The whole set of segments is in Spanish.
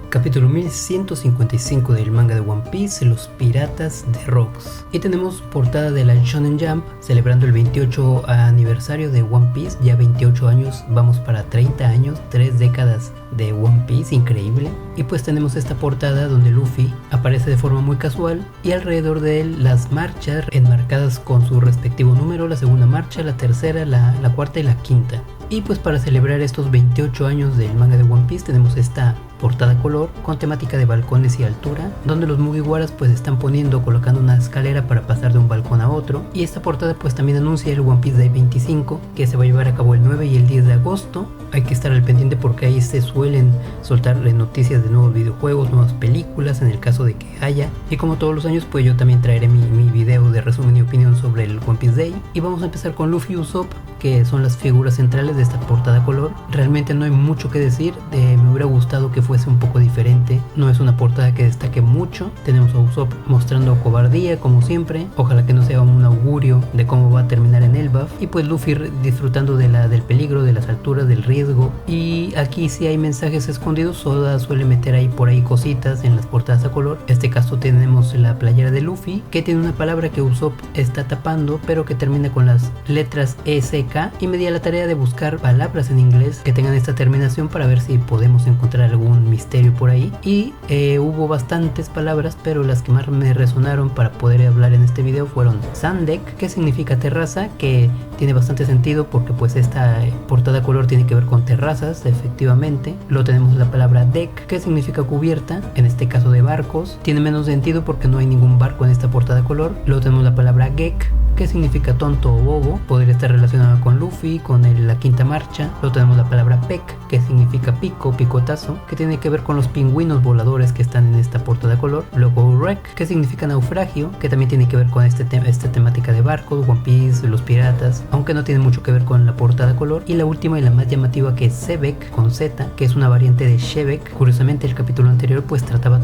Capítulo 1155 del manga de One Piece, Los Piratas de Rocks. Y tenemos portada de la Shonen Jump celebrando el 28 aniversario de One Piece. Ya 28 años, vamos para 30 años, 3 décadas de One Piece, increíble. Y pues tenemos esta portada donde Luffy aparece de forma muy casual y alrededor de él las marchas enmarcadas con su respectivo número, la segunda marcha, la tercera, la cuarta y la quinta. Y pues para celebrar estos 28 años del manga de One Piece tenemos esta portada color con temática de balcones y altura, donde los Mugiwaras pues están colocando una escalera para pasar de un balcón a otro. Y esta portada pues también anuncia el One Piece Day 25, que se va a llevar a cabo el 9 y el 10 de agosto. Hay que estar al pendiente porque ahí se suelen soltar noticias de nuevos videojuegos, nuevas películas en el caso de que haya. Y como todos los años pues yo también traeré mi video de resumen y opinión sobre el One Piece Day. Y vamos a empezar con Luffy y Usopp, que son las figuras centrales de esta portada color. Realmente no hay mucho que decir, me hubiera gustado que fuese un poco diferente. No es una portada que destaque mucho. Tenemos a Usopp mostrando cobardía como siempre, ojalá que no sea un augurio de cómo va a terminar en Elbaf. Y pues Luffy disfrutando del peligro, de las alturas, del riesgo. Y aquí sí hay mensajes escondidos. Oda suele meter por ahí cositas en las portadas a color. En este caso tenemos la playera de Luffy, que tiene una palabra que Usopp está tapando, pero que termina con las letras SK, y me di a la tarea de buscar palabras en inglés que tengan esta terminación para ver si podemos encontrar algún misterio por ahí. Y hubo bastantes palabras, pero las que más me resonaron para poder hablar en este video fueron Sandek, que significa terraza, que tiene bastante sentido porque pues esta portada color tiene que ver con terrazas, efectivamente. Luego tenemos la palabra deck, que significa cubierta, en este caso de barcos. Tiene menos sentido porque no hay ningún barco en esta portada color. Luego tenemos la palabra gek, que significa tonto o bobo, podría estar relacionada con Luffy, con la quinta marcha. Luego tenemos la palabra peck, que significa pico, picotazo, que tiene que ver con los pingüinos voladores que están en esta portada color. Luego wreck, que significa naufragio, que también tiene que ver con esta temática de barcos, One Piece, los piratas, aunque no tiene mucho que ver con la portada color. Y la última y la más llamativa, que es Sebek, con Z, que es una variante de Shebek. Curiosamente el capítulo anterior pues trataba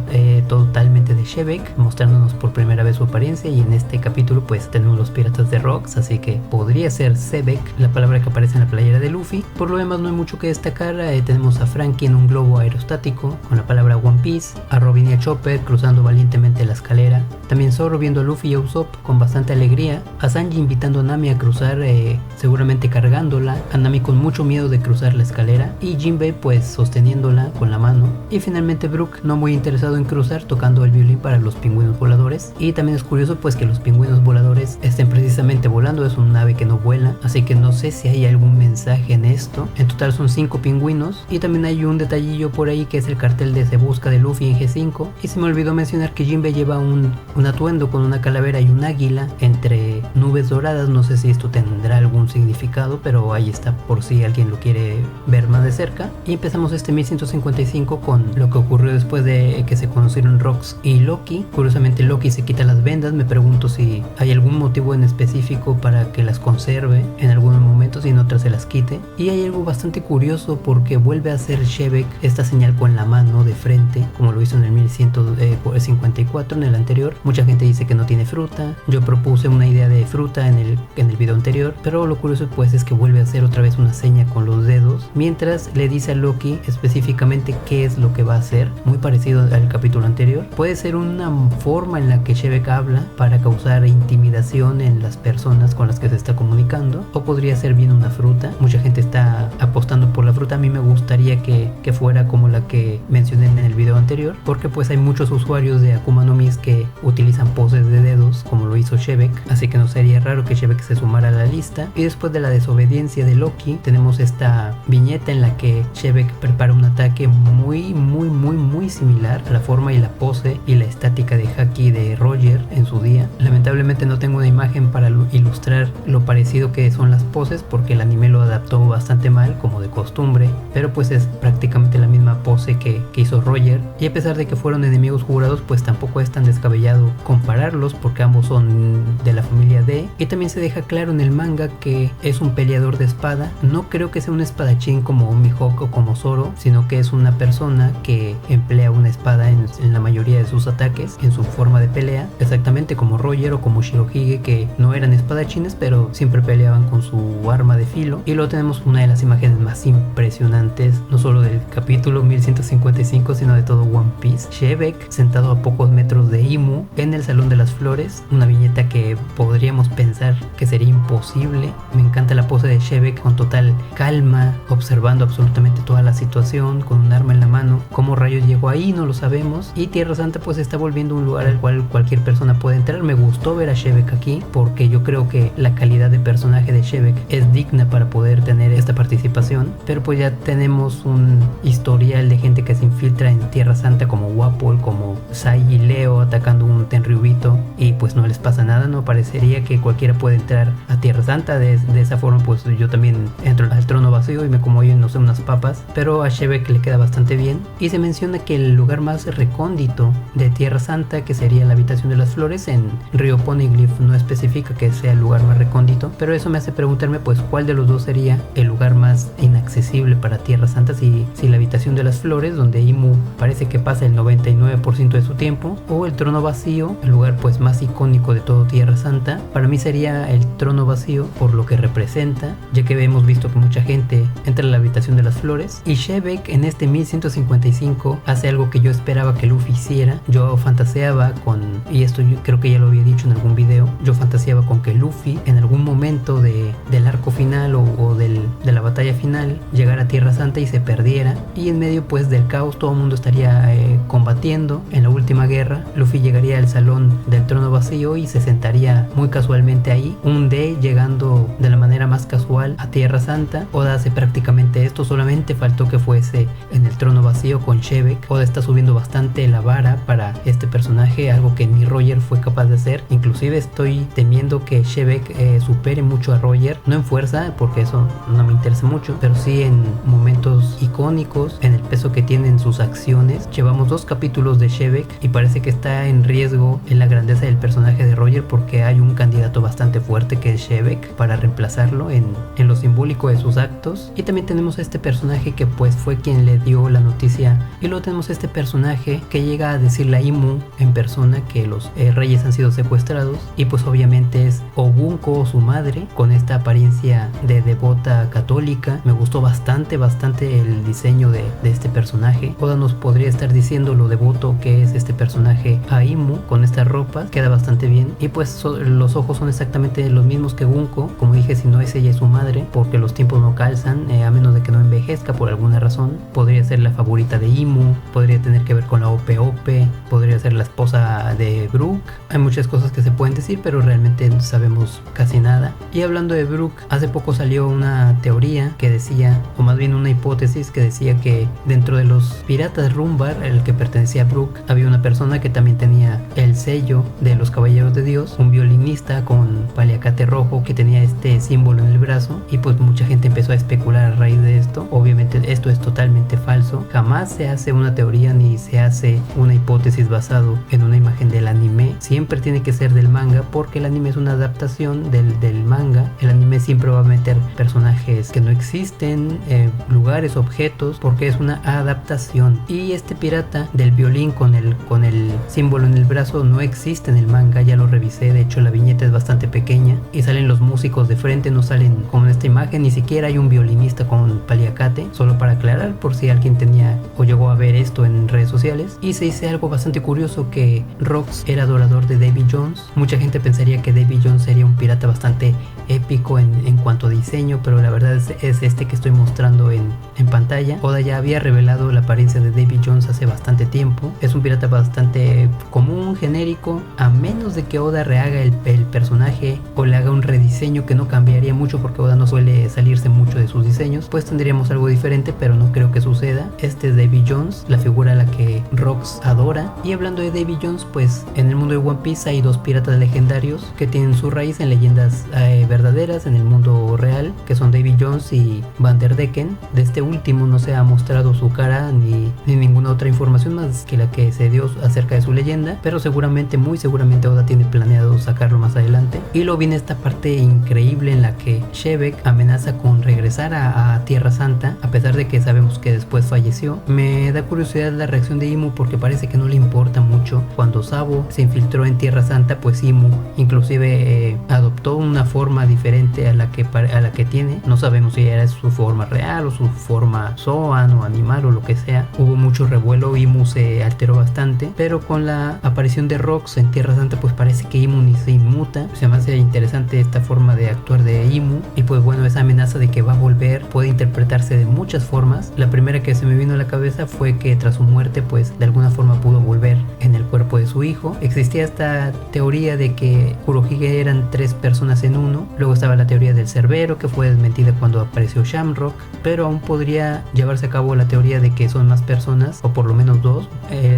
totalmente de Shebek, mostrándonos por primera vez su apariencia, y en este capítulo pues tenemos los piratas de Rocks, así que podría ser Sebek, la palabra que aparece en la playera de Luffy. Por lo demás no hay mucho que destacar. Tenemos a Frankie en un globo aerostático con la palabra One Piece, a Robin y a Chopper cruzando valientemente la escalera, también Zoro viendo a Luffy y a Usopp con bastante alegría, a Sanji invitando a Nami a cruzar, seguramente cargándola, a Nami con mucho miedo de cruzar la escalera, y Jinbei pues sosteniéndola con la mano, y finalmente Brook no muy interesado en cruzar, tocando el violín para los pingüinos voladores. Y también es curioso pues que los pingüinos voladores estén precisamente volando, es un ave que no vuela, así que no sé si hay algún mensaje en esto. En total son 5 pingüinos, y también hay un detallillo por ahí que es el cartel de Se Busca de Luffy en G5. Y se me olvidó mencionar que Jinbei lleva un atuendo con una calavera y un águila entre nubes doradas. No sé si esto tendrá algún significado, pero ahí está por si alguien lo quiere ver más de cerca. Y empezamos este 1155 con lo que ocurrió después de que se conocieron Rocks y Loki. Curiosamente Loki se quita las vendas, me pregunto si hay algún motivo en específico para que las conserve en algunos momentos y en otras se las quite. Y hay algo bastante curioso porque vuelve a hacer Shebek esta señal con la mano de frente, como lo hizo en el 1154 en el anterior. Mucha gente dice que no tiene fruta. Yo propuse una idea de fruta en el video anterior, pero lo curioso pues es que vuelve a hacer otra vez una seña con los dedos, mientras le dice a Loki específicamente qué es lo que va a hacer, muy parecido al capítulo anterior. Puede ser una forma en la que Shebek habla para causar intimidación en las personas con las que se está comunicando, o podría ser bien una fruta. Mucha gente está apostando por la fruta. A mí me gustaría que fuera como la que mencioné en el video anterior, porque pues hay muchos usuarios de Akuma no Mis que utilizan poses de dedos como lo hizo Shebek, así que no sería raro que Shebek se sumara a la lista. Y después de la desobediencia de Loki tenemos esta viñeta en la que Shebek prepara un ataque muy similar a la forma y la pose y la estática de Haki de Roger en su día. Lamentablemente no tengo una imagen para ilustrar lo parecido que son las poses porque el anime lo adaptó bastante mal, como de costumbre, pero pues es prácticamente la misma pose que hizo Roger. Y a pesar de que fueron enemigos jurados, pues tampoco es tan descabellado compararlos porque ambos son de la familia D. Y también se deja claro en el manga que es un peleador de espada. No creo que sea un espadachín como Mihawk o como Zoro, sino que es una persona que emplea una espada en la mayoría de sus ataques, en su forma de pelea, exactamente como Roger o como Shirohige, que no eran espadachines pero siempre peleaban con su arma de filo. Y luego tenemos una de las imágenes más impresionantes, no solo del capítulo 1155, sino de todo One Piece. Shebek sentado a pocos metros de Imu en el Salón de las Flores, una viñeta que podríamos pensar que sería imposible. Me encanta la pose de Shebek con total calma, observando absolutamente toda la situación, con un arma en la mano. Cómo rayos llegó ahí no lo sabemos, y Tierra Santa pues está volviendo un lugar al cual cualquier persona puede entrar. Me gustó ver a Shebek aquí porque yo creo que la calidad de personaje de Shebek es digna para poder tener esta participación, pero pues ya tenemos un historial de gente que se infiltra en Tierra Santa, como Wapol, como Sai y Leo atacando un Tenryubito, y pues no les pasa nada. No parecería que cualquiera puede entrar a Tierra Santa. De esa forma pues yo también entro al trono vacío y me como yo, no sé, unas papas, pero a Shebek le queda bastante bien. Y se menciona que el lugar más recóndito de Tierra Santa, que sería la habitación de las flores, en Río Poneglyph no especifica que sea el lugar más recóndito, pero eso me hace preguntarme pues cuál de los dos sería el lugar más inaccesible para Tierra Santa, si la habitación de las flores, donde Imu parece que pasa el 99% de su tiempo, o el trono vacío, el lugar pues más icónico de todo Tierra Santa. Para mí sería el trono vacío por lo que representa, ya que hemos visto que mucha gente entra a la habitación de las flores, y Shebek en este 1155 hace algo que yo esperaba que Luffy hiciera. Yo fantaseaba con, y esto yo creo que ya lo había dicho en algún video, yo fantaseaba con que Luffy en algún momento del arco final o de la batalla final llegara a Tierra Santa y se perdiera, y en medio pues del caos todo el mundo estaría combatiendo en la última guerra. Luffy llegaría al salón del trono vacío y se sentaría muy casualmente ahí. Un D llegando de la manera más casual a Tierra Santa. Oda hace prácticamente esto, solamente faltó que fuese en el trono vacío con Shebek. Oda está subiendo bastante la vara para este personaje, algo que ni Roger fue capaz de hacer. Inclusive estoy temiendo que Shebek supere mucho a Roger, no en fuerza porque eso no me interesa mucho, pero sí en momentos icónicos, en el peso que tienen sus acciones. Llevamos 2 capítulos de Shebek y parece que está en riesgo en la grandeza del personaje de Roger, porque hay un candidato bastante fuerte que es Shebek para reemplazarlo en lo simbólico de sus actos. Y también tenemos a este personaje que pues fue quien le dio la noticia, y luego tenemos a este personaje que llega a decirle a Imu en persona que los reyes han sido secuestrados, y pues obviamente es Obunko, su madre, con esta apariencia de devota católica. Me gustó bastante el diseño de este personaje. Oda nos podría estar diciendo lo devoto que es este personaje a Imu con estas ropas, queda bastante bien. Y pues los ojos son exactamente los mismos que Bunko, como dije, si no es ella, es su madre, porque los tiempos no calzan, a menos de que no envejezca por alguna razón. Podría ser la favorita de Imu, podría tener que ver con la Ope Ope, podría ser la esposa de Brook. Hay muchas cosas que se pueden decir, pero realmente no sabemos casi nada. Y hablando de Brook, hace poco salió una teoría que decía, o más bien una hipótesis que decía que dentro de los piratas Rumbar, el que pertenecía a Brook, había una persona que también tenía el sello de los Caballeros de Dios, un violinista con paliacate rojo que tenía este símbolo en el brazo, y pues mucha gente empezó a especular a raíz de esto. Obviamente esto es totalmente falso, jamás se hace una teoría ni se hace una hipótesis basado en una imagen del anime, siempre tiene que ser del manga, porque el anime es una adaptación del manga. El anime siempre va a meter personajes que no existen, lugares, objetos, porque es una adaptación. Y este pirata del violín con el símbolo en el brazo no existe en el manga, ya lo revisé, de hecho la viñeta es bastante pequeña y salen los músicos de frente, no salen como en esta imagen, ni siquiera hay un violinista con paliacate, solo para aclarar por si alguien tenía o llegó a ver esto en redes sociales. Y se dice algo bastante curioso, que Rox era adorador de Davy Jones. Mucha gente pensaría que Davy Jones sería un pirata bastante épico en cuanto a diseño, pero la verdad es este que estoy mostrando en pantalla. Oda ya había revelado la apariencia de Davy Jones hace bastante tiempo. Es un pirata bastante común, genérico, a menos de que Oda rehaga el personaje o le haga un rediseño que no cambiaría mucho, porque Oda no suele salirse mucho de sus diseños, pues tendríamos algo diferente, pero no creo que suceda. Este es Davy Jones, la figura a la que Rox adora. Y hablando de Davy Jones, pues en el mundo de One Piece hay 2 piratas legendarios que tienen su raíz en leyendas verdaderas en el mundo real, que son Davy Jones y Vanderdecken. De este último no se ha mostrado su cara ni ninguna otra información más que la que se dio acerca de su leyenda, pero seguramente, muy seguramente Oda tiene planeado sacarlo más adelante. Y luego viene esta parte increíble en la que Shebek amenaza con regresar a Tierra Santa, a pesar de que sabemos que después falleció. Me da curiosidad la reacción de Imu, porque parece que no le importa mucho. Cuando Sabo se infiltró en Tierra Santa, pues Imu inclusive adoptó una forma diferente a la que tiene. No sabemos si era su forma real o su forma Zoan o animal o que sea. Hubo mucho revuelo, Imu se alteró bastante, pero con la aparición de Rox en Tierra Santa pues parece que Imu ni se inmuta. Se me hace interesante esta forma de actuar de Imu, y pues bueno, esa amenaza de que va a volver puede interpretarse de muchas formas. La primera que se me vino a la cabeza fue que tras su muerte pues de alguna forma pudo volver en el cuerpo de su hijo. Existía esta teoría de que Kurohige eran 3 personas en uno. Luego estaba la teoría del Cerbero, que fue desmentida cuando apareció Shamrock, pero aún podría llevarse a cabo la teoría de que son más personas, o por lo menos 2.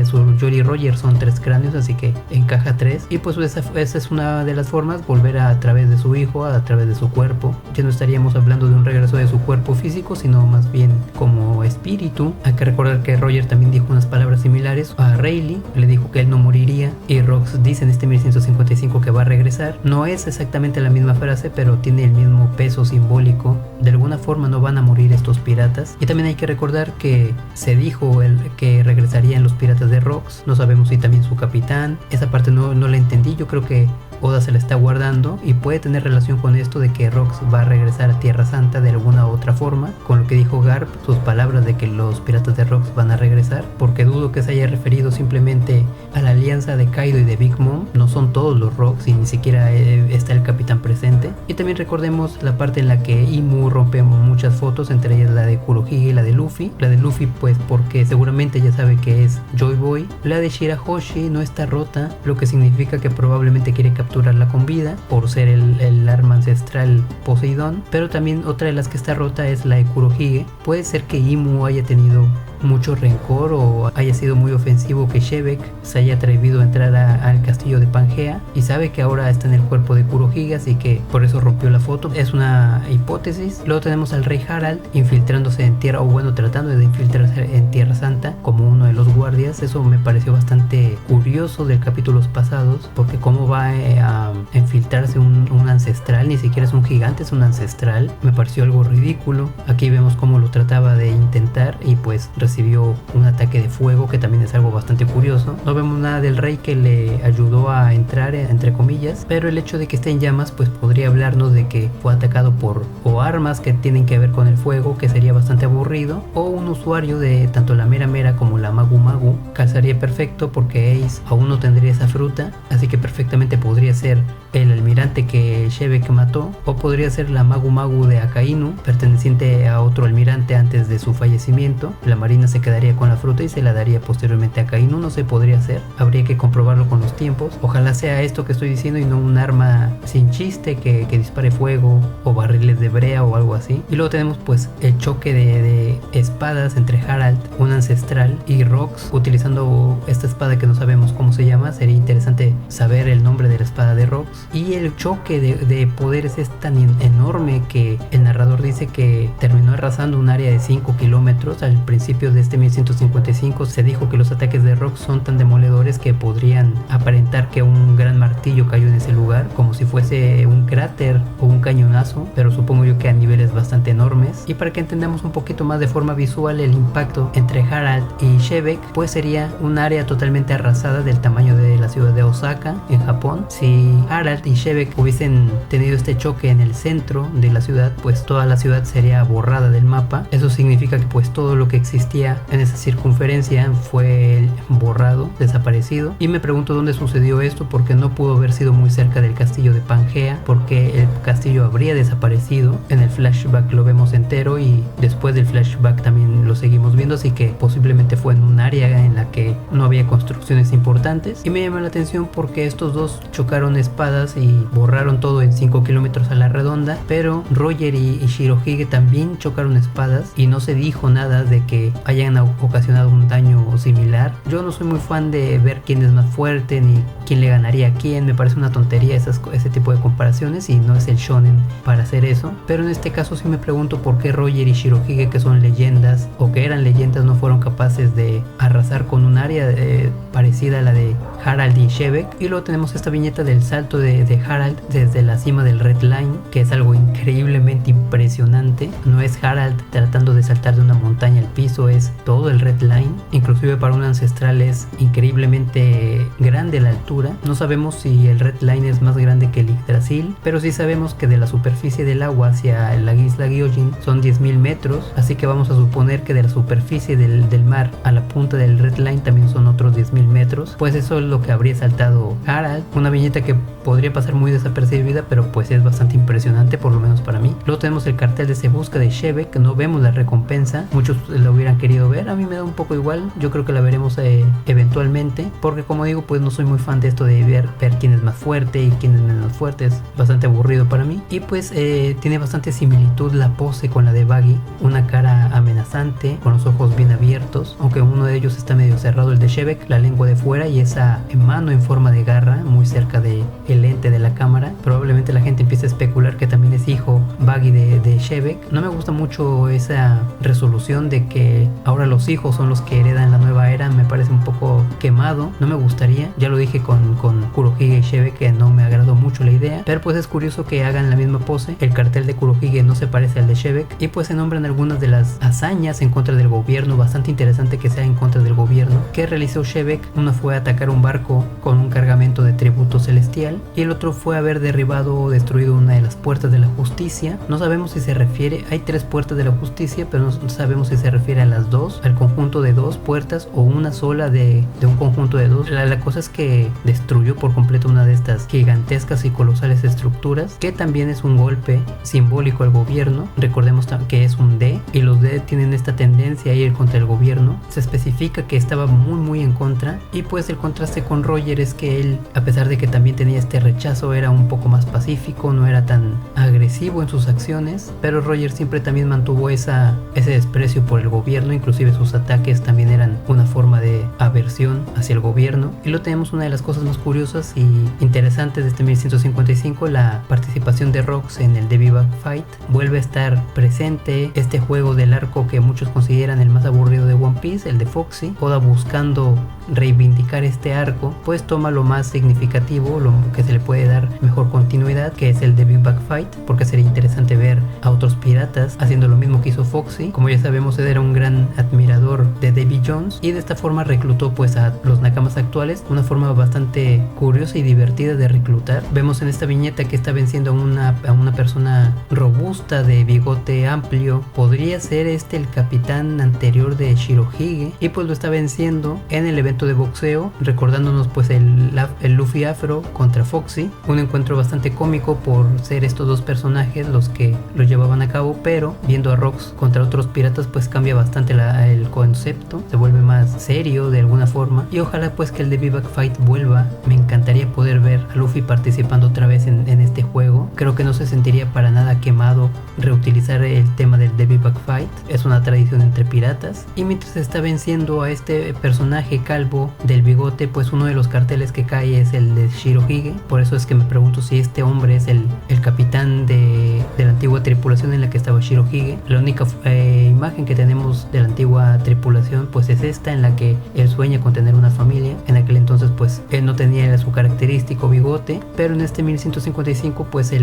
Su Jolly Roger son 3 cráneos, así que encaja 3. Y pues esa es una de las formas, volver a través de su hijo, a través de su cuerpo. Ya no estaríamos hablando de un regreso de su cuerpo físico, sino más bien como espíritu. Hay que recordar que Roger también dijo unas palabras similares a Rayleigh, le dijo que él no moriría, y Rox dice en este 1155 que va a regresar. No es exactamente la misma frase, pero tiene el mismo peso simbólico. De alguna forma no van a morir estos piratas. Y también hay que recordar que se dijo que regresarían los piratas de Rox. No sabemos si también su capitán. Esa parte no la entendí. Yo creo que Oda se la está guardando, y puede tener relación con esto de que Rox va a regresar a Tierra Santa de alguna u otra forma, con lo que dijo Garp, sus palabras de que los piratas de Rox van a regresar, porque dudo que se haya referido simplemente a la alianza de Kaido y de Big Mom. No son todos los Rox y ni siquiera está el capitán presente. Y también recordemos la parte en la que Imu rompe muchas fotos, entre ellas la de Kurohige y la de Luffy. La de Luffy pues porque seguramente ya sabe que es Joy Boy. La de Shirahoshi no está rota, lo que significa que probablemente quiere capturarla con vida por ser el arma ancestral Poseidón. Pero también otra de las que está rota es la de Kurohige. Puede ser que Imu haya tenido mucho rencor o haya sido muy ofensivo que Shebek se haya atrevido a entrar al castillo de Pangea y sabe que ahora está en el cuerpo de Kurohige, así que por eso rompió la foto. Es una hipótesis. Luego tenemos al rey Harald infiltrándose en tierra, o bueno, tratando de infiltrarse en Tierra Santa como uno de los guardias. Eso me pareció bastante curioso de capítulos pasados, porque cómo va a infiltrarse un ancestral, ni siquiera es un gigante, es un ancestral. Me pareció algo ridículo. Aquí vemos cómo lo trataba de intentar y pues recibió un ataque de fuego, que también es algo bastante curioso. No vemos nada del rey que le ayudó a entrar, entre comillas, pero el hecho de que esté en llamas pues podría hablarnos de que fue atacado por o armas que tienen que ver con el fuego, que sería bastante aburrido, o un usuario de tanto la Mera Mera como la Magu Magu. Calzaría perfecto porque Ace aún no tendría esa fruta, así que perfectamente podría ser el almirante que Shebek mató, o podría ser la Magu Magu de Akainu, perteneciente a otro almirante antes de su fallecimiento. La marina se quedaría con la fruta y se la daría posteriormente a Akainu. No se podría hacer, habría que comprobarlo con los tiempos. Ojalá sea esto que estoy diciendo y no un arma sin chiste que dispare fuego o barriles de brea o algo así. Y luego tenemos pues el choque de espadas entre Harald, un ancestral, y Rox utilizando esta espada que no sabemos cómo se llama. Sería interesante saber el nombre de la espada de Rox. Y el choque de poderes es tan enorme que el narrador dice que terminó arrasando un área de 5 kilómetros. Al principio de este 1155 se dijo que los ataques de Rox son tan demoledores que podrían aparentar que un gran martillo cayó en ese lugar, como si fuese un cráter o un cañonazo, pero supongo yo que a niveles bastante enormes. Y para que entendamos un poquito más de forma visual el impacto entre Harald y Shebek, pues sería un área totalmente arrasada del tamaño de la ciudad de Osaka en Japón. Si Harald y Shebek hubiesen tenido este choque en el centro de la ciudad, pues toda la ciudad sería borrada del mapa. Eso significa que pues todo lo que existía en esa circunferencia fue borrado, desaparecido. Y me pregunto dónde sucedió esto, porque no pudo haber sido muy cerca del castillo de Pangea, porque el castillo habría desaparecido. En el flashback lo vemos entero y después del flashback también lo seguimos viendo, así que posiblemente fue en un área en la que no había construcciones importantes. Y me llama la atención porque estos dos chocaron espadas y borraron todo en 5 kilómetros a la redonda, pero Roger y Shirohige también chocaron espadas y no se dijo nada de que hayan ocasionado un daño similar. Yo no soy muy fan de ver quién es más fuerte ni quién le ganaría a quién. Me parece una tontería ese tipo de comparaciones y no es el shonen para hacer eso. Pero en este caso sí me pregunto por qué Roger y Shirohige, que son leyendas o que eran leyendas, no fueron capaces de arrasar con un área parecida a la de Harald y Shevek. Y luego tenemos esta viñeta del salto de Harald desde la cima del Red Line, que es algo increíblemente impresionante. No es Harald tratando de saltar de una montaña al piso, es todo el Red Line. Inclusive para un ancestral es increíblemente grande la altura. No sabemos si el Red Line es más grande que el Yggdrasil, pero sí sabemos que de la superficie del agua hacia la isla Gyojin son 10.000 metros, así que vamos a suponer que de la superficie del mar a la punta del Red Line también son otros 10.000 metros. Pues eso es lo que habría saltado Harald. Una viñeta que podría pasar muy desapercibida, pero pues es bastante impresionante, por lo menos para mí. Luego tenemos el cartel de Se Busca de Shevek, no vemos la recompensa, muchos la hubieran querido ver, a mí me da un poco igual, yo creo que la veremos eventualmente, porque como digo, pues no soy muy fan de esto de ver quién es más fuerte y quién es menos fuerte, es bastante aburrido para mí. Y pues tiene bastante similitud la pose con la de Buggy, una cara amenazante, con los ojos bien abiertos, aunque uno de ellos está medio cerrado, el de Shevek, la lengua de fuera y esa mano en forma de garra muy cerca de el lente de la cámara. Probablemente la gente empiece a especular que también es hijo Buggy de Shevek. No me gusta mucho esa resolución de que ahora los hijos son los que heredan la nueva era, me parece un poco quemado, no me gustaría. Ya lo dije con Kurohige y Shevek que no me agradó mucho la idea, pero pues es curioso que hagan la misma pose. El cartel de Kurohige no se parece al de Shevek y pues se nombran algunas de las hazañas en contra del gobierno, bastante interesante que sea en contra del gobierno, que realizó Shevek. Una fue atacar un barco con un cargamento de tributo celestial y el otro fue haber derribado o destruido una de las puertas de la justicia. No sabemos si se refiere, hay 3 puertas de la justicia, pero no sabemos si se refiere a las 2, al conjunto de 2 puertas o una sola de un conjunto de 2. La cosa es que destruyó por completo una de estas gigantescas y colosales estructuras, que también es un golpe simbólico al gobierno. Recordemos que es un D y los D tienen esta tendencia a ir contra el gobierno. Se especifica que estaba muy en contra, y pues el contraste con Roger es que él, a pesar de que también tenía este rechazo, era un poco más pacífico, no era tan agresivo en sus acciones, pero Roger siempre también mantuvo ese desprecio por el gobierno, inclusive sus ataques también eran una forma de aversión hacia el gobierno. Y lo tenemos una de las cosas más curiosas y interesantes de este 1155, la participación de Rox en el Debbie Bug Fight. Vuelve a estar presente este juego del arco que muchos consideran el más aburrido de One Piece, el de Foxy. Oda, buscando reivindicar este arco, pues toma lo más significativo, lo que se le puede dar mejor continuidad, que es el Debbie Bug Fight, porque sería interesante ver a otros piratas haciendo lo mismo que hizo Foxy. Como ya sabemos, él era un gran admirador de Davy Jones y de esta forma reclutó pues a los nakamas actuales, una forma bastante curiosa y divertida de reclutar. Vemos en esta viñeta que está venciendo a una persona robusta de bigote amplio. Podría ser el capitán anterior de Shirohige, y pues lo está venciendo en el evento de boxeo, recordándonos pues el Luffy afro contra Foxy, un encuentro bastante cómico por ser estos dos personajes los que lo llevaban a cabo, pero viendo a Rox contra otros piratas pues cambia bastante el concepto, se vuelve más serio de alguna forma, y ojalá pues que el Debbie Bug Fight vuelva. Me encantaría poder ver a Luffy participando otra vez en este juego. Creo que no se sentiría para nada quemado reutilizar el tema del Debbie Bug Fight, es una tradición entre piratas. Y mientras está venciendo a este personaje calvo del bigote, pues uno de los carteles que cae es el de Shirohige. Por eso es que me pregunto si este hombre es el capitán de la antigua tripulación en la que estaba Shirohige. La única imagen que tenemos de la antigua tripulación pues es esta, en la que él sueña con tener una familia. En aquel entonces pues él no tenía su característico bigote, pero en este 1155 pues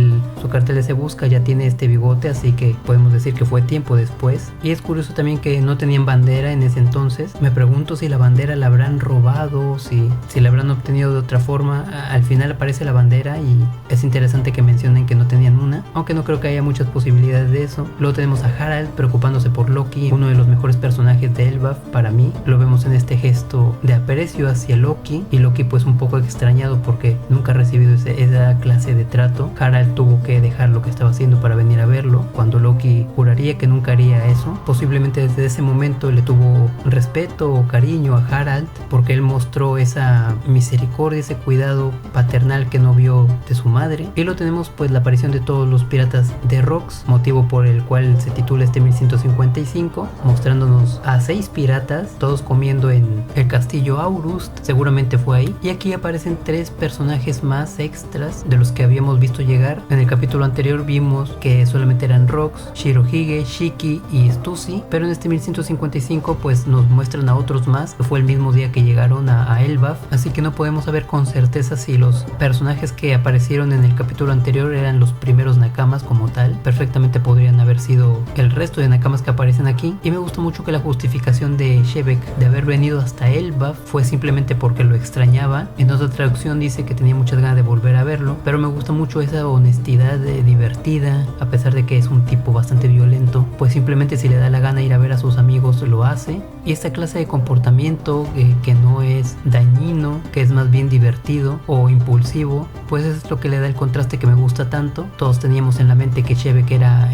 su cartel de Se Busca ya tiene este bigote, así que podemos decir que fue tiempo después. Y es curioso también que no tenían bandera en ese entonces. Me pregunto si la bandera la habrán robado, si la habrán obtenido de otra forma. Al final aparece la bandera y es interesante que mencionen que no tenían una, aunque no creo que haya muchas posibilidades de eso. Luego tenemos a Harald preocupándose por Loki, uno de los mejores personajes de Elbaf para mí. Lo vemos en este gesto de aprecio hacia Loki, y Loki pues un poco extrañado porque nunca ha recibido esa clase de trato. Harald tuvo que dejar lo que estaba haciendo para venir a verlo, cuando Loki juraría que nunca haría eso. Posiblemente desde ese momento le tuvo respeto o cariño a Harald, porque él mostró esa misericordia, ese cuidado paternal que no vio de su madre. Y lo tenemos pues la aparición de todos los piratas de Rox, motivo por el cual se titula este 1155, mostrándonos a 6 piratas, todos comiendo en el castillo Aurust, seguramente fue ahí. Y aquí aparecen 3 personajes más extras de los que habíamos visto llegar. En el capítulo anterior vimos que solamente eran Rox, Shirohige, Shiki y Stussy, pero en este 1155 pues nos muestran a otros más, que fue el mismo día que llegaron a Elbaf, así que no podemos saber con certeza si los personajes que aparecieron en el capítulo anterior eran los primeros Nakamas como tal. Perfectamente podrían haber sido el resto de Nakamas que aparecen aquí. Y me gusta mucho que la justificación de Shebek de haber venido hasta Elbaf fue simplemente porque lo extrañaba. En otra traducción dice que tenía muchas ganas de volver a verlo, pero me gusta mucho esa honestidad divertida, a pesar de que es un tipo bastante violento, pues simplemente si le da la gana ir a ver a sus amigos lo hace. Y esta clase de comportamiento que no es dañino, que es más bien divertido o impulsivo, pues es lo que le da el contraste que me gusta tanto. Todos teníamos en la mente que Shebek era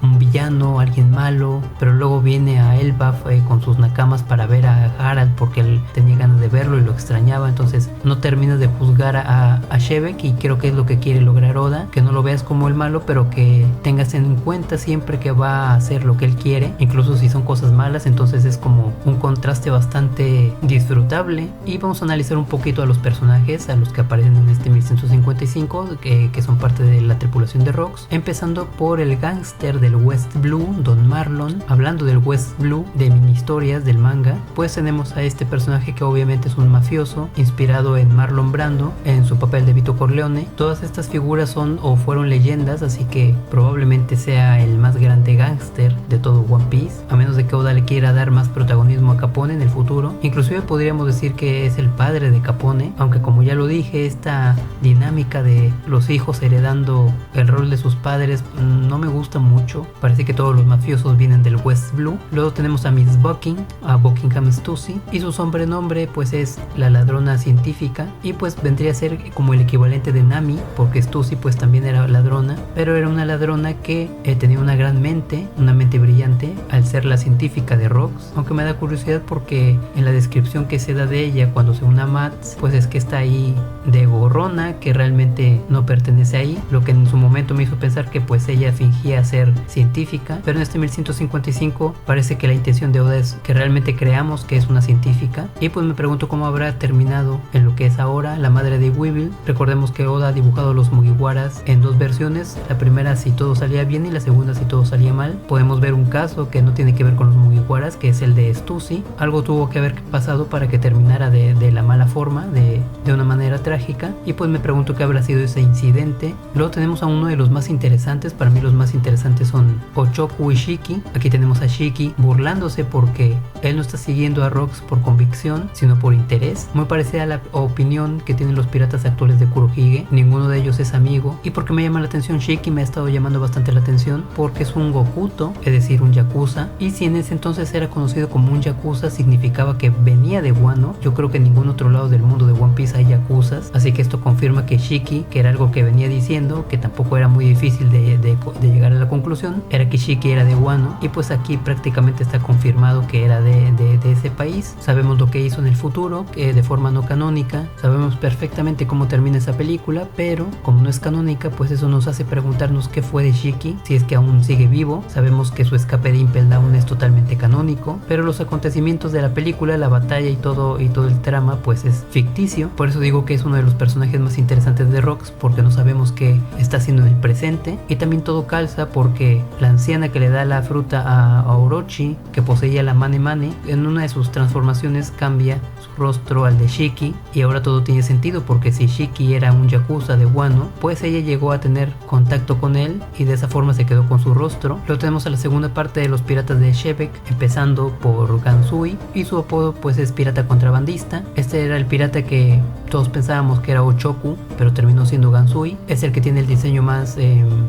un villano, alguien malo, pero luego viene a Elbaf con sus Nakamas para ver a Harald porque él tenía ganas de verlo y lo extrañaba. Entonces no terminas de juzgar a Shebek, y creo que es lo que quiere lograr Oda, que no lo veas como el malo, pero que tengas en cuenta siempre que va a hacer lo que él quiere, incluso si son cosas malas. Entonces es como un contraste bastante disfrutable. Y vamos a analizar un poquito a los personajes, a los que aparecen en este 1155, que son parte de la tripulación de Rox, empezando por el gángster del West Blue, Don Marlon. Hablando del West Blue, de mini historias del manga, pues tenemos a este personaje que obviamente es un mafioso inspirado en Marlon Brando en su papel de Vito Corleone. Todas estas figuras son o fueron leyendas, así que probablemente sea el más grande gángster de todo One Piece, a menos de que Oda le quiera dar más protagonismo a Capone en el futuro. Inclusive podríamos decir que es el padre de Capone, aunque como ya lo dije, esta dinámica de los hijos heredando el rol de sus padres no me gusta mucho. Parece que todos los mafiosos vienen del West Blue. Luego tenemos a Miss Bucking, a Buckingham Stussy, y su sobrenombre pues es la ladrona científica, y pues vendría a ser como el equivalente de Nami, porque Stussy pues también era ladrona, pero era una ladrona que tenía una gran mente, una mente brillante, al ser la científica de Rox. Aunque me da curiosidad porque en la descripción que se da de ella cuando se une a Mats, pues es que está ahí de gorrona, que realmente no pertenece ahí, lo que en su momento me hizo pensar que pues ella fingía ser científica. Pero en este 1155 parece que la intención de Oda es que realmente creamos que es una científica, y pues me pregunto cómo habrá terminado en lo que es ahora la madre de Weevil. Recordemos que Oda ha dibujado los Mugiwaras en 2 versiones, la primera si todo salía bien y la segunda si todo salía mal. Podemos ver un caso que no tiene que ver con los Mugiwaras, que es el de Stussy. Algo tuvo que haber pasado para que terminara de la mala forma, de una manera trágica, y pues me pregunto qué habrá sido ese incidente. Luego tenemos a uno de los más interesantes. Para mí los más interesantes son Ochoku y Shiki. Aquí tenemos a Shiki burlándose porque él no está siguiendo a Rox por convicción, sino por interés, muy parecida a la opinión que tienen los piratas actuales de Kurohige. Ninguno de ellos es amigo. Y porque me llama la atención Shiki, me ha estado llamando bastante la atención porque es un Gokuto, es decir, un yakuza, y si en ese entonces era conocido como un yakuza, significaba que venía de Wano. Yo creo que en ningún otro lado del mundo de One Piece hay yakuzas, así que esto confirma que Shiki, que era algo que venía diciendo, que tampoco era muy difícil de llegar a la conclusión, era que Shiki era de Wano, y pues aquí prácticamente está confirmado que era de ese país. Sabemos lo que hizo en el futuro, de forma no canónica. Sabemos perfectamente cómo termina esa película, pero como no es canónica, pues eso nos hace preguntarnos qué fue de Shiki, si es que aún sigue vivo. Sabemos que su escape de Impel Down es totalmente canónico, pero los acontecimientos de la película, la batalla y todo el trama pues es ficticio. Por eso digo que es uno de los personajes más interesantes de Rox, porque no sabemos qué está haciendo en el presente. Y también todo calza porque la anciana que le da la fruta a Orochi, que poseía la Mane Mane, en una de sus transformaciones cambia su rostro al de Shiki, y ahora todo tiene sentido, porque si Shiki era un yakuza de Wano, pues ella llegó a tener contacto con él y de esa forma se quedó con su rostro. Luego tenemos a la segunda parte de los piratas de Shebek, empezando por Gansui, y su apodo pues es pirata contrabandista. Este era el pirata que todos pensábamos que era Ochoku, pero terminó siendo Gansui. Es el que tiene el diseño más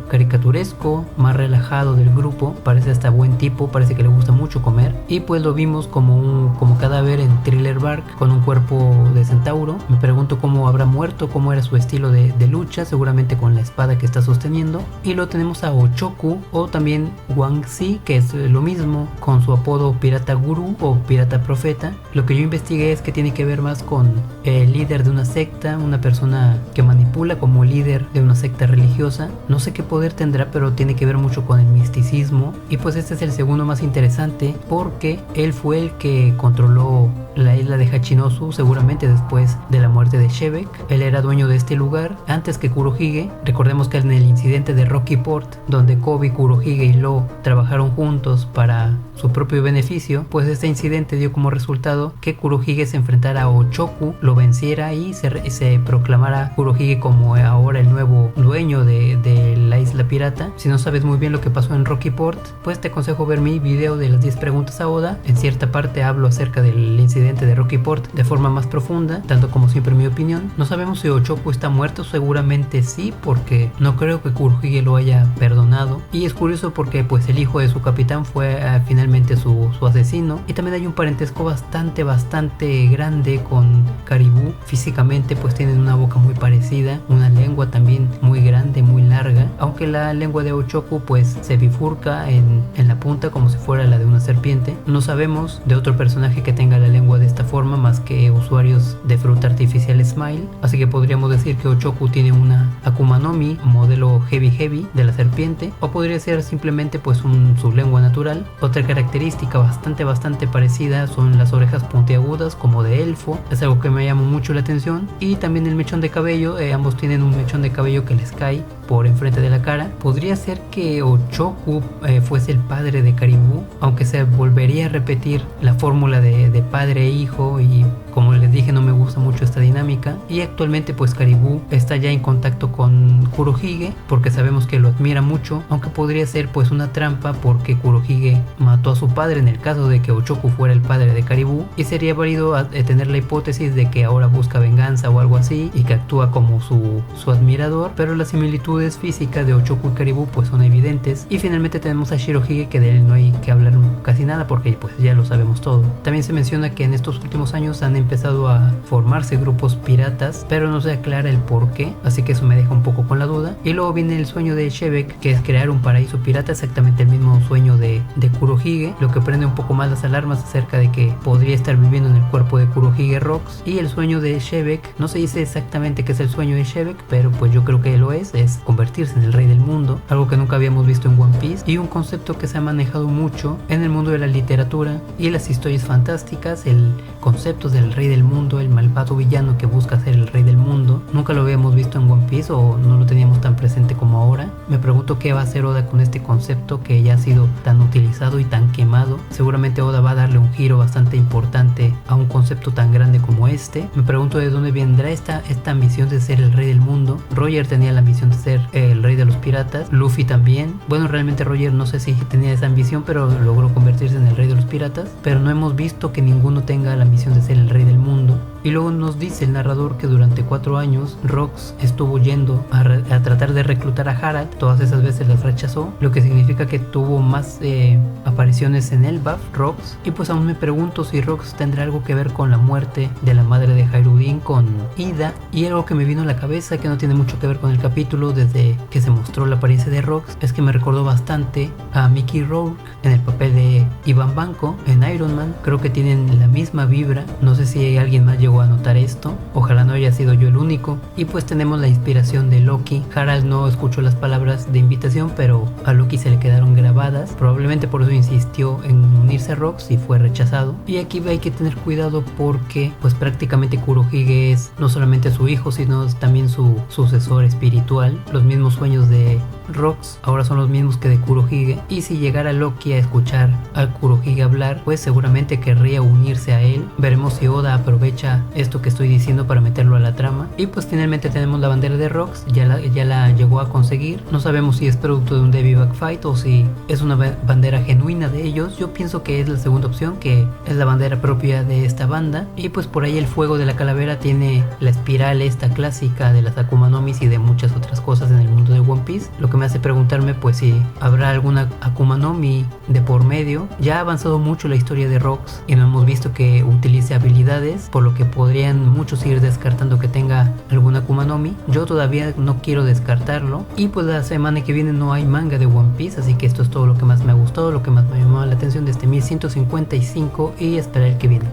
caricaturesco, más relajado del grupo. Parece hasta buen tipo, parece que le gusta mucho comer, y pues lo vimos como cadáver en Thriller Bark con un cuerpo de centauro. Me pregunto cómo habrá muerto, cómo era su estilo de lucha, seguramente con la espada que está sosteniendo. Y lo tenemos a Ochoku, o también Wang Xi, que es lo mismo, con su apodo pirata gurú o pirata profeta. Lo que yo investigué es que tiene que ver más con el líder de una secta, una persona que manipula como líder de una secta religiosa. No sé qué poder tendrá, pero tiene que ver mucho con el misticismo. Y pues este es el segundo más interesante porque él fue el que controló la isla de Hachinosu, seguramente después de la muerte de Shebek. Él era dueño de este lugar antes que Kurohige. Recordemos que en el incidente de Rocky Port, donde Kobe, Kurohige y Law trabajaron juntos para su propio beneficio, pues este incidente dio como resultado que Kurohige se enfrentara a Ochoku, lo venciera y se proclamara Kurohige como ahora el nuevo dueño de la isla pirata. Si no sabes muy bien lo que pasó en Rocky Port, pues te aconsejo ver mi video de las 10 preguntas a Oda. En cierta parte hablo acerca del incidente de Rocky Port de forma más profunda, dando como siempre mi opinión. No sabemos si Ochoku está muerto, seguramente sí, porque no creo que Kurohige lo haya perdonado. Y es curioso porque pues el hijo de su capitán fue finalmente su asesino. Y también hay un parentesco bastante grande con Caribou. Físicamente pues tienen una boca muy parecida, una lengua también muy grande, muy larga, aunque la lengua de Ochoku pues se bifurca en la punta como si fuera la de una serpiente. No sabemos de otro personaje que tenga la lengua de esta forma más que usuarios de fruta artificial Smile, así que podríamos decir que Ochoku tiene una Akuma no Mi modelo Heavy de la serpiente, o podría ser simplemente pues su lengua natural. Otra característica bastante parecida son las orejas puntiagudas como de elfo, es algo que me llama mucho la atención, y también el mechón de cabello. Ambos tienen un mechón de cabello que les cae por enfrente de la cara. Podría ser que Ochoku fuese el padre de Caribou, aunque se volvería a repetir la fórmula de padre e hijo, y como les dije no me gusta mucho esta dinámica. Y actualmente pues Caribou está ya en contacto con Kurohige porque sabemos que lo admira mucho, aunque podría ser pues una trampa porque Kurohige mató a su padre en el caso de que Ochoku fuera el padre de Caribou, y sería válido tener la hipótesis de que ahora busca venganza o algo así y que actúa como su admirador, pero las similitudes físicas de Ochoku y Caribou pues son evidentes. Y finalmente tenemos a Shirohige, que de él no hay que hablar casi nada porque pues ya lo sabemos todo. También se menciona que en estos últimos años han empezado a formarse grupos piratas, pero no se aclara el por qué, así que eso me deja un poco con la duda. Y luego viene el sueño de Shebek, que es crear un paraíso pirata, exactamente el mismo sueño de Kurohige, lo que prende un poco más las alarmas acerca de que podría estar viviendo en el cuerpo de Kurohige Rocks. Y el sueño de Shebek, no se dice exactamente qué es el sueño de Shebek, pero pues yo creo que lo es convertirse en el rey del mundo, algo que nunca habíamos visto en One Piece, y un concepto que se ha manejado mucho en el mundo de la literatura y las historias fantásticas. El concepto del rey del mundo, el malvado villano que busca ser el rey del mundo, nunca lo habíamos visto en One Piece o no lo teníamos tan presente como ahora. Me pregunto qué va a hacer Oda con este concepto que ya ha sido tan utilizado y tan quemado. Seguramente Oda va a darle un giro bastante importante a un concepto tan grande como este. Me pregunto de dónde vendrá esta ambición de ser el rey del mundo. Roger tenía la ambición de ser el rey de los piratas, Luffy también. Bueno, realmente Roger no sé si tenía esa ambición, pero logró convertirse en el rey de los piratas, pero no hemos visto que ninguno tenga la ambición de ser el rey del mundo. Y luego nos dice el narrador que durante 4 años Rocks estuvo yendo a tratar de reclutar a Harald. Todas esas veces las rechazó, lo que significa que tuvo más apariciones en Elbaf, Rocks. Y pues aún me pregunto si Rocks tendrá algo que ver con la muerte de la madre de Hairudin, con Ida. Y algo que me vino a la cabeza que no tiene mucho que ver con el capítulo desde que se mostró la apariencia de Rocks, es que me recordó bastante a Mickey Rourke en el papel de Ivan Banco en Iron Man. Creo que tienen la misma vibra. No sé si alguien más llegó a notar esto, ojalá no haya sido yo el único. Y pues tenemos la inspiración de Loki. Harald no escuchó las palabras de invitación, pero a Loki se le quedaron grabadas, probablemente por eso insistió en unirse a Rocks y fue rechazado. Y aquí hay que tener cuidado porque pues prácticamente Kurohige es no solamente su hijo, sino también su sucesor espiritual. Los mismos sueños de Rocks ahora son los mismos que de Kurohige, y si llegara Loki a escuchar a Kurohige hablar, pues seguramente querría unirse a él. Veremos si Oda aprovecha esto que estoy diciendo para meterlo a la trama. Y pues finalmente tenemos la bandera de Rocks, ya la llegó a conseguir. No sabemos si es producto de un Debbie Back Fight o si es una bandera genuina de ellos. Yo pienso que es la segunda opción, que es la bandera propia de esta banda. Y pues por ahí el fuego de la calavera tiene la espiral esta clásica de las Akuma no Mis y de muchas otras cosas en el mundo de One Piece, lo que me hace preguntarme pues si habrá alguna Akuma no Mi de por medio. Ya ha avanzado mucho la historia de Rocks y no hemos visto que utilice habilidades, por lo que podrían muchos ir descartando que tenga alguna Akuma no Mi. Yo todavía no quiero descartarlo. Y pues la semana que viene no hay manga de One Piece, así que esto es todo lo que más me ha gustado, lo que más me ha llamado la atención de este 1155, y esperar el que viene.